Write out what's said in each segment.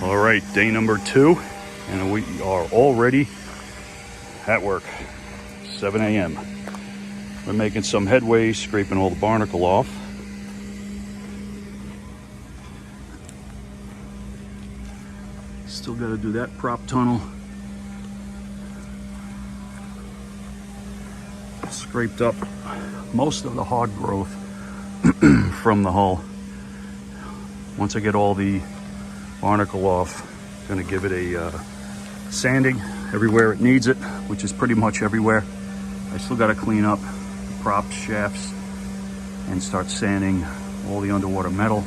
All right, day number 2, and we are already at work, 7 a.m. We're making some headway, scraping all the barnacle off. Still got to do that prop tunnel. Scraped up most of the hard growth from the hull. Once I get all the barnacle off, I'm gonna give it a sanding everywhere it needs it, which is pretty much everywhere. I still got to clean up the prop shafts and start sanding all the underwater metal,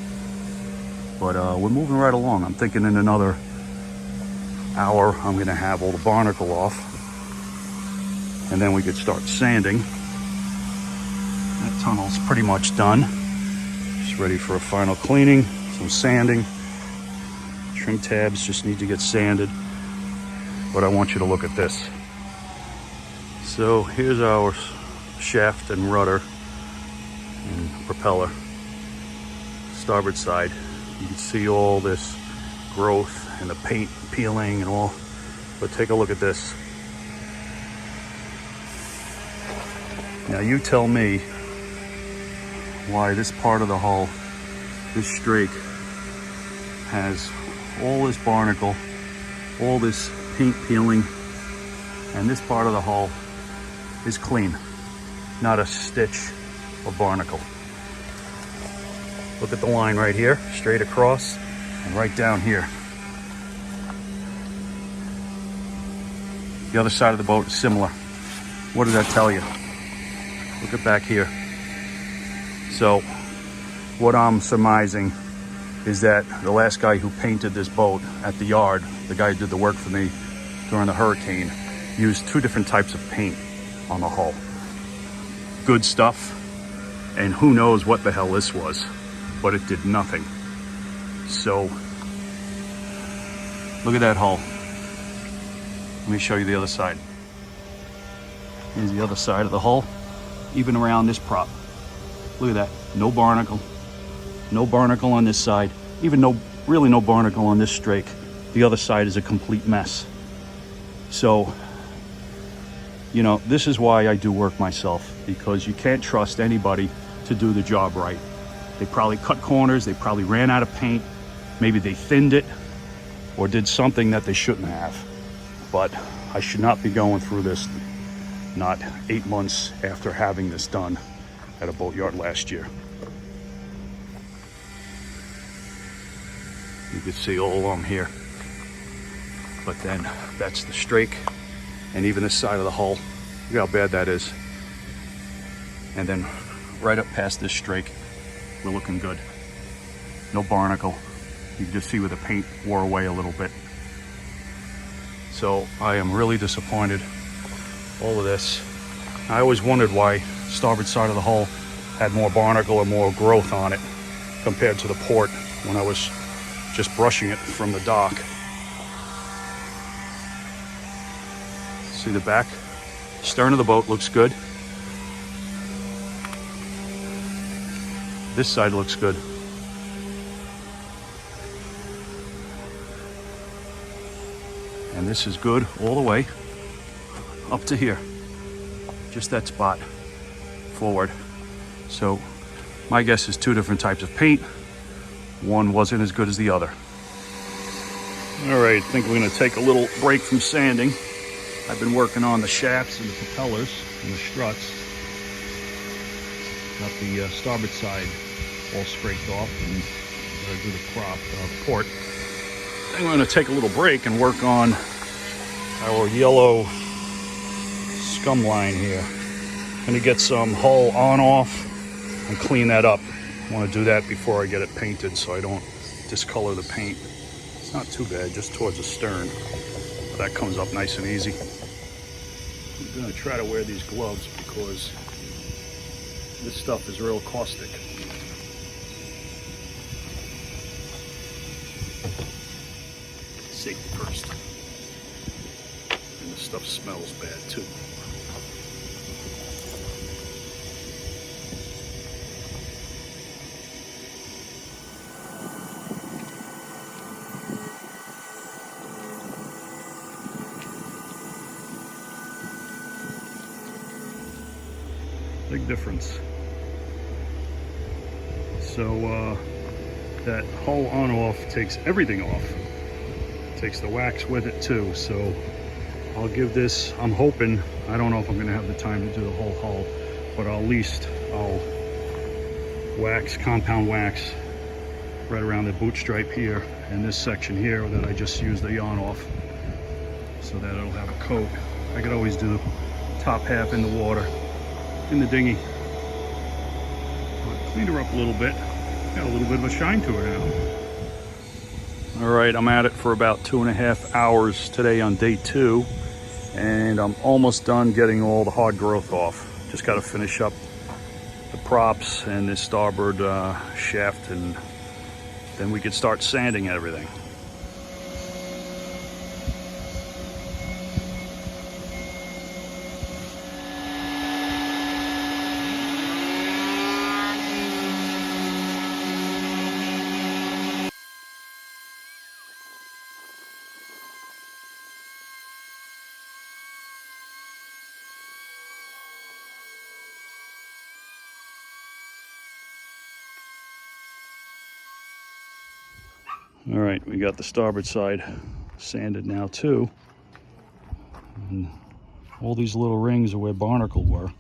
but we're moving right along. I'm thinking in another hour I'm gonna have all the barnacle off, and then we could start sanding. That tunnel's pretty much done, just ready for a final cleaning, some sanding. Trim tabs just need to get sanded, but I want you to look at this. So here's our shaft and rudder and propeller, starboard side. You can see all this growth and the paint peeling and all, but take a look at this. Now you tell me why this part of the hull, this strake, has all this barnacle, all this paint peeling, and this part of the hull is clean. Not a stitch of barnacle. Look at the line right here, straight across, and right down here. The other side of the boat is similar. What does that tell you? Look at back here. So what I'm surmising is that the last guy who painted this boat at the yard, the guy who did the work for me during the hurricane, used 2 different types of paint on the hull. Good stuff, and who knows what the hell this was, but it did nothing. So look at that hull. Let me show you the other side. Here's the other side of the hull, even around this prop. Look at that, no barnacle. No barnacle on this side, even really no barnacle on this strake. The other side is a complete mess. So, you know, this is why I do work myself, because you can't trust anybody to do the job right. They probably cut corners, they probably ran out of paint, maybe they thinned it, or did something that they shouldn't have. But I should not be going through this, not 8 months after having this done at a boatyard last year. You can see all along here, but then that's the strake, and even this side of the hull, look how bad that is. And then right up past this strake, we're looking good. No barnacle. You can just see where the paint wore away a little bit. So I am really disappointed. All of this. I always wondered why starboard side of the hull had more barnacle or more growth on it compared to the port when I was just brushing it from the dock. See the back? Stern of the boat looks good. This side looks good. And this is good all the way up to here. Just that spot forward. So my guess is 2 different types of paint. One wasn't as good as the other. All right, I think we're gonna take a little break from sanding. I've been working on the shafts and the propellers and the struts. Got the starboard side all scraped off, and gotta do the port. I think we're gonna take a little break and work on our yellow scum line here. Gonna get some hull on off and clean that up. I want to do that before I get it painted so I don't discolor the paint. It's not too bad, just towards the stern. But that comes up nice and easy. I'm going to try to wear these gloves because this stuff is real caustic. Safety first. And this stuff smells bad too. difference. So that hull on-off takes everything off. Takes the wax with it too. So I'll give this, I'm hoping, I don't know if I'm gonna have the time to do the whole hull, but at least I'll wax, compound wax, right around the boot stripe here and this section here that I just used the yarn off, so that it'll have a coat. I could always do the top half in the water, in the dinghy. But cleaned her up a little bit. Got a little bit of a shine to her now. All right, I'm at it for about 2.5 hours today on day 2, and I'm almost done getting all the hard growth off. Just got to finish up the props and this starboard shaft, and then we could start sanding everything. All right, we got the starboard side sanded now too. And all these little rings are where barnacle were.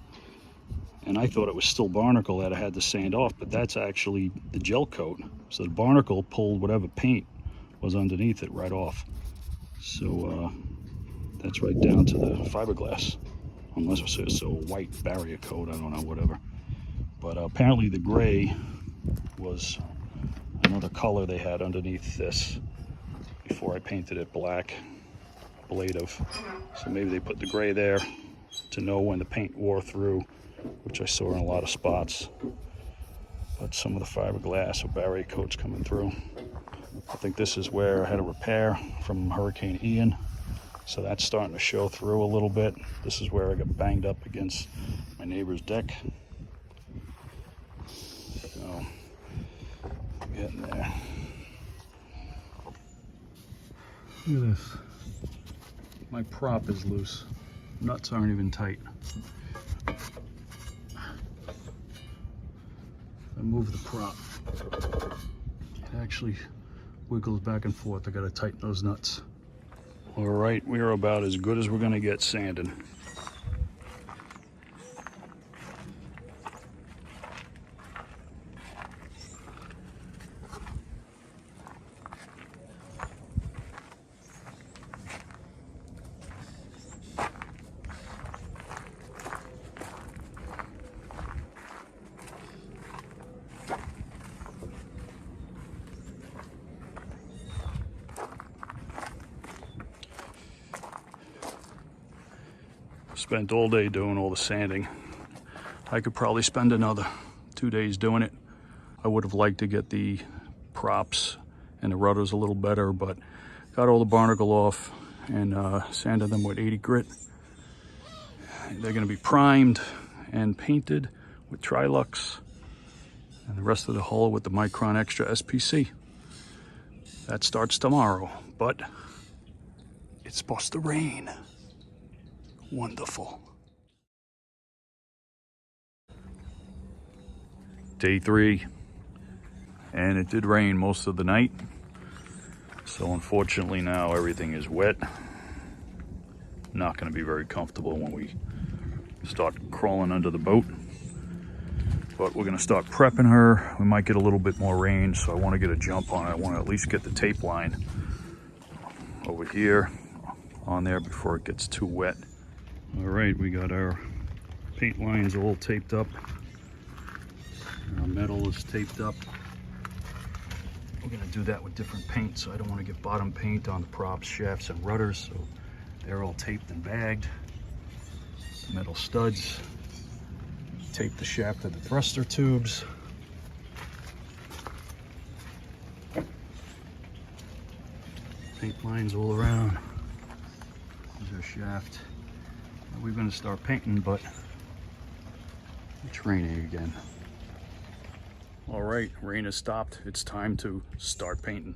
And I thought it was still barnacle that I had to sand off, but that's actually the gel coat. So the barnacle pulled whatever paint was underneath it right off. So that's right down to the fiberglass. Unless it's a white barrier coat, I don't know, whatever. But apparently the gray was another color they had underneath this before I painted it black, ablative. So maybe they put the gray there to know when the paint wore through, which I saw in a lot of spots. But some of the fiberglass or barrier coats coming through. I think this is where I had a repair from Hurricane Ian. So that's starting to show through a little bit. This is where I got banged up against my neighbor's deck. So, getting there. Look at this. My prop is loose. Nuts aren't even tight. I move the prop. It actually wiggles back and forth. I gotta tighten those nuts. All right, we are about as good as we're gonna get sanding. Spent all day doing all the sanding. I could probably spend another 2 days doing it. I would have liked to get the props and the rudders a little better, but got all the barnacle off and sanded them with 80 grit. They're gonna be primed and painted with Trilux, and the rest of the hull with the Micron Extra SPC. That starts tomorrow, but it's supposed to rain. Wonderful. Day 3, and it did rain most of the night. So unfortunately now everything is wet. Not going to be very comfortable when we start crawling under the boat. But we're going to start prepping her. We might get a little bit more rain, so I want to get a jump on it. I want to at least get the tape line over here on there before it gets too wet. All right, we got our paint lines all taped up. Our metal is taped up. We're gonna do that with different paint, so I don't want to get bottom paint on the props, shafts, and rudders, so they're all taped and bagged. Metal studs. Tape the shaft of the thruster tubes. Paint lines all around. There's our shaft. We're going to start painting, but it's raining again. All right, rain has stopped. It's time to start painting.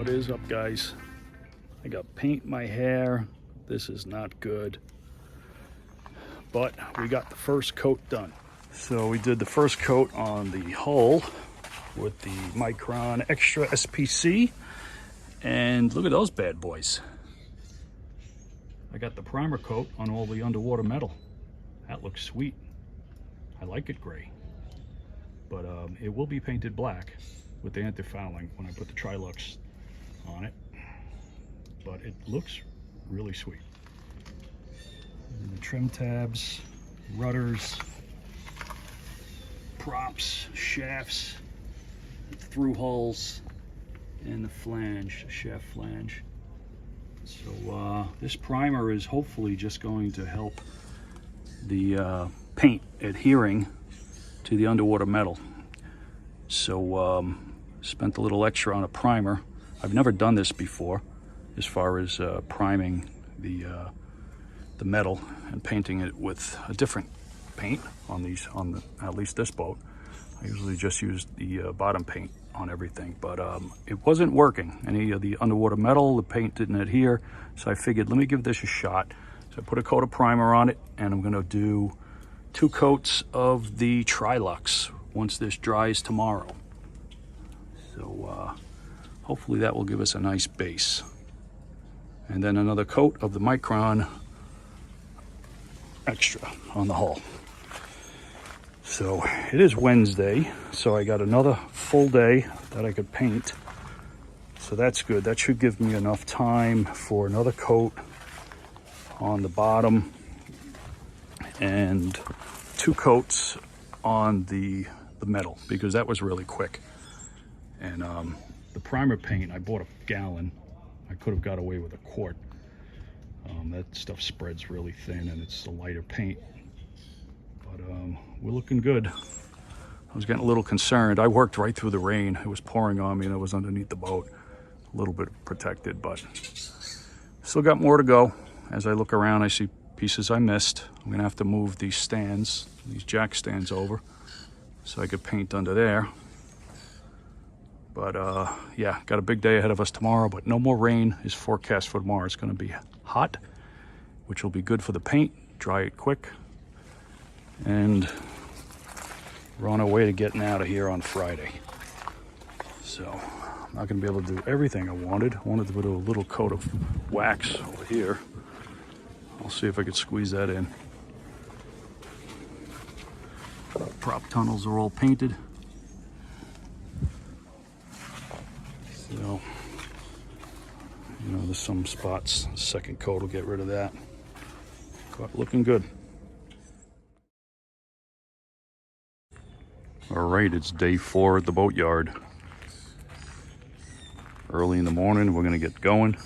What is up, guys? I got paint in my hair. This is not good. But we got the first coat done. So we did the first coat on the hull with the Micron Extra SPC. And look at those bad boys. I got the primer coat on all the underwater metal. That looks sweet. I like it gray. But it will be painted black with the antifouling when I put the Trilux on it. But it looks really sweet. And the trim tabs, rudders, props, shafts, through hulls, and the flange, shaft flange. So this primer is hopefully just going to help the paint adhering to the underwater metal. So spent a little extra on a primer. I've never done this before as far as priming the metal and painting it with a different paint on at least this boat. I usually just use the bottom paint on everything, but it wasn't working. Any of the underwater metal, the paint didn't adhere, so I figured let me give this a shot. So I put a coat of primer on it, and I'm gonna do 2 coats of the Trilux once this dries tomorrow. So hopefully that will give us a nice base. And then another coat of the Micron Extra on the hull. So it is Wednesday, so I got another full day that I could paint. So that's good. That should give me enough time for another coat on the bottom and 2 coats on the metal, because that was really quick. And the primer paint, I bought a gallon. I could have got away with a quart. That stuff spreads really thin and it's a lighter paint. But we're looking good. I was getting a little concerned. I worked right through the rain. It was pouring on me and I was underneath the boat. A little bit protected, but still got more to go. As I look around, I see pieces I missed. I'm gonna have to move these stands, these jack stands over so I could paint under there. But yeah, got a big day ahead of us tomorrow, but no more rain is forecast for tomorrow. It's gonna be hot, which will be good for the paint, dry it quick. And we're on our way to getting out of here on Friday. So I'm not gonna be able to do everything I wanted. I wanted to put a little coat of wax over here. I'll see if I could squeeze that in. Prop tunnels are all painted. So, you know, there's some spots. Second coat will get rid of that. But looking good. All right, it's day 4 at the Boatyard. Early in the morning, we're gonna get going.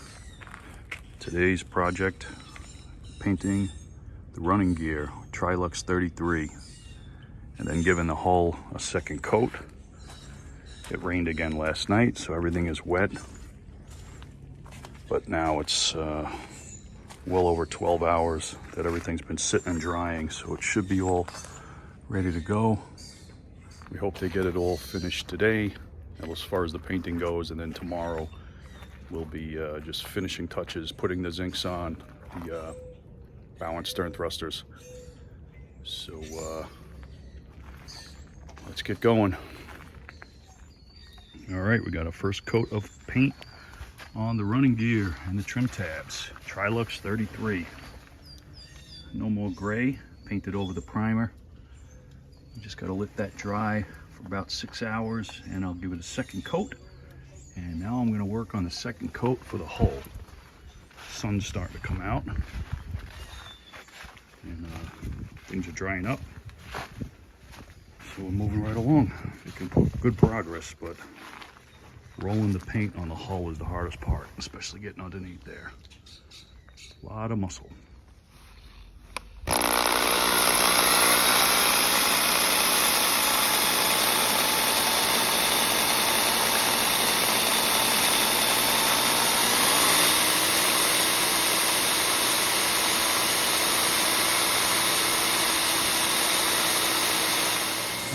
Today's project, painting the running gear, Trilux 33, and then giving the hull a second coat. It rained again last night, so everything is wet. But now it's well over 12 hours that everything's been sitting and drying, so it should be all ready to go. We hope they get it all finished today, as far as the painting goes, and then tomorrow we'll be just finishing touches, putting the zincs on the bow and stern thrusters. So let's get going. All right, we got a first coat of paint on the running gear and the trim tabs. Trilux 33. No more gray, painted over the primer. You just gotta let that dry for about 6 hours and I'll give it a second coat. And now I'm gonna work on the second coat for the hull. Sun's starting to come out. And things are drying up. So we're moving right along. Making good progress, but rolling the paint on the hull is the hardest part, especially getting underneath there. A lot of muscle.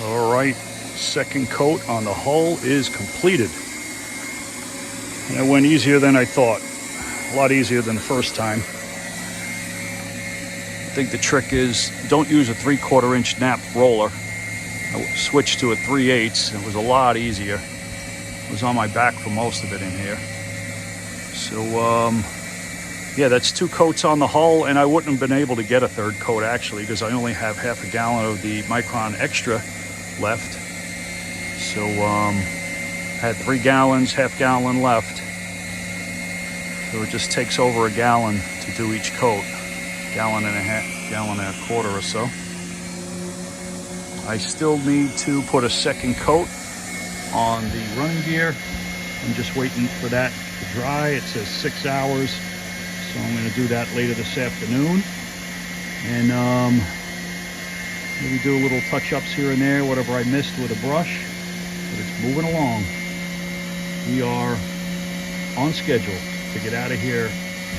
All right, second coat on the hull is completed. And it went easier than I thought. A lot easier than the first time. I think the trick is don't use a 3/4 inch nap roller. I switched to a 3/8. It was a lot easier. I was on my back for most of it in here. So yeah, that's 2 coats on the hull, and I wouldn't have been able to get a 3rd coat actually because I only have half a gallon of the Micron Extra left. So I had 3 gallons, half gallon left. So it just takes over a gallon to do each coat. Gallon and a half, gallon and a quarter or so. I still need to put a 2nd coat on the running gear. I'm just waiting for that to dry. It says 6 hours. So I'm going to do that later this afternoon. And maybe do a little touch-ups here and there, whatever I missed with a brush. But it's moving along. We are on schedule to get out of here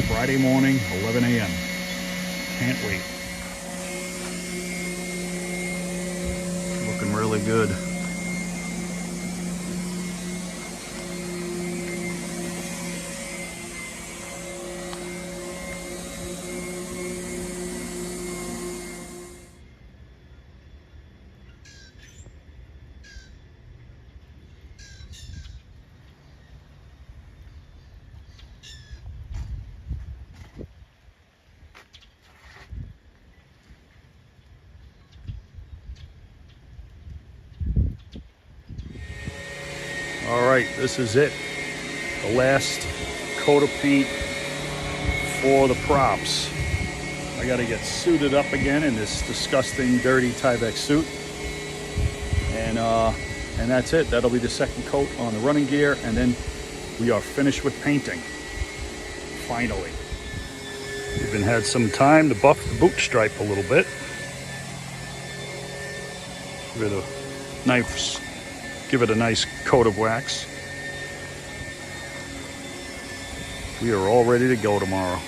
Friday morning, 11 a.m. Can't wait. Looking really good. All right, this is it. The last coat of paint for the props. I got to get suited up again in this disgusting, dirty Tyvek suit. And that's it. That'll be the 2nd coat on the running gear, and then we are finished with painting. Finally. Even had some time to buff the boot stripe a little bit. Give it a nice coat of wax. We are all ready to go tomorrow.